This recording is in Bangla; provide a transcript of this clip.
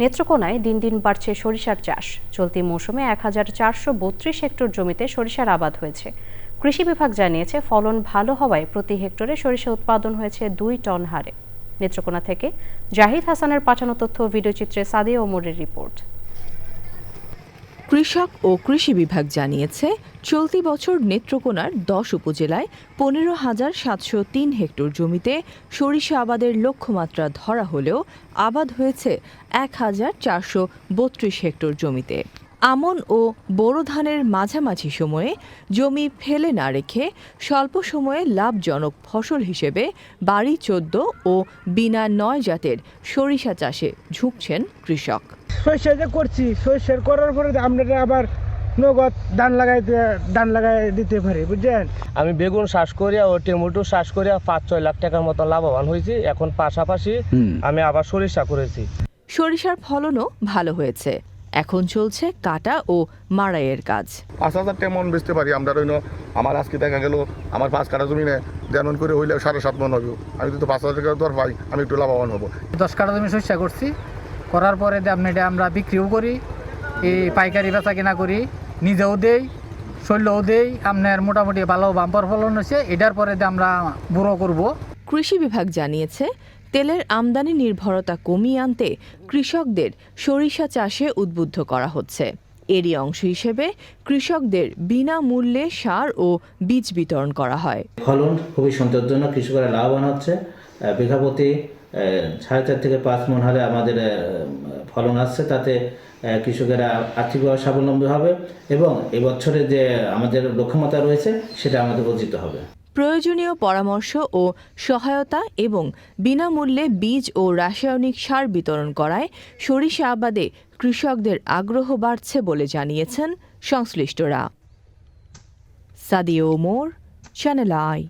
নেত্রকোনায় দিন দিন বাড়ছে সরিষার চাষ। চলতি মৌসুমে 1432 হেক্টর জমিতে সরিষার আবাদ হয়েছে। কৃষি বিভাগ জানিয়েছে ফলন ভালো হওয়ায় প্রতি হেক্টরে সরিষা উৎপাদন হয়েছে 2 টন হারে। নেত্রকোনা থেকে জাহিদ হাসানের পাঠানো তথ্য ও ভিডিওচিত্রে সাদিয়া ওমরের রিপোর্ট। কৃষক ও কৃষি বিভাগ জানিয়েছে চলতি বছর নেত্রকোনার 10 উপজেলায় 15,703 হেক্টর জমিতে সরিষা আবাদের লক্ষ্যমাত্রা ধরা হলেও আবাদ হয়েছে 1432 হেক্টর জমিতে। আমন ও বোরো ধানের মাঝামাঝি সময়ে জমি ফেলে না রেখে স্বল্প সময়ে লাভজনক ফসল হিসেবে বাড়ি 14 ও বিনা 9 জাতের সরিষা চাষে ঝুঁকছেন কৃষক। সরিষা যে করছি, সরিষা করার পরে আমরা আবার নগদ ধান লাগাই দিতে পারি, বুঝছেন। আমি বেগুন চাষ করিয়া ও টমেটো চাষ করিয়া 5-6 লাখ টাকার মতো লাভবান হয়েছি। এখন পাশাপাশি আমি আবার সরিষা করেছি। সরিষার ফলনও ভালো হয়েছে। এখন চলছে কাটা ও মাড়াইয়ের কাজ। 5,000 টাকা মন বেচতে পারি আমরা। আমার আজকে দেখা গেল আমার 5 কাঠা জমি যেমন করে হইলে 7.5 মন হবে। আমি যদি 5,000 টাকা দর পাই আমি একটু লাভবান হবো। 10 কাঠা জমি সরিষা করছি, করার পরে আমরা বিক্রিও করি, এই পাইকারি বেচা কিনা করি, নিজেও দেই, শৈলও দেই। আপনার মোটামুটি ভালো বাম্পার ফলন হয়েছে। এটার পরে আমরা বুড়ো করব। কৃষি বিভাগ জানিয়েছে তেলের আমদানি নির্ভরতা কমিয়ে আনতে কৃষকদের সরিষা চাষে উদ্বুদ্ধ করা হচ্ছে। এরই অংশ হিসেবে কৃষকদের বিনামূল্যে সার ও বীজ বিতরণ করা হয়। ফলন খুবই সন্তোষজনক, কৃষকরা লাভবান হচ্ছে। বিঘা প্রতি 4.5 থেকে 5 মণ হারে আমাদের ফলন আসছে। তাতে কৃষকেরা আর্থিকভাবে স্বাবলম্বী হবে এবং এবছরে যে আমাদের লক্ষ্যমাত্রা রয়েছে সেটা আমাদের অর্জিত হবে। প্রয়োজনীয় পরামর্শ ও সহায়তা এবং বিনামূল্যে বীজ ও রাসায়নিক সার বিতরণ করায় সরিষা আবাদে কৃষকদের আগ্রহ বাড়ছে বলে জানিয়েছেন সংশ্লিষ্টরা। Sadia Omar, channel I.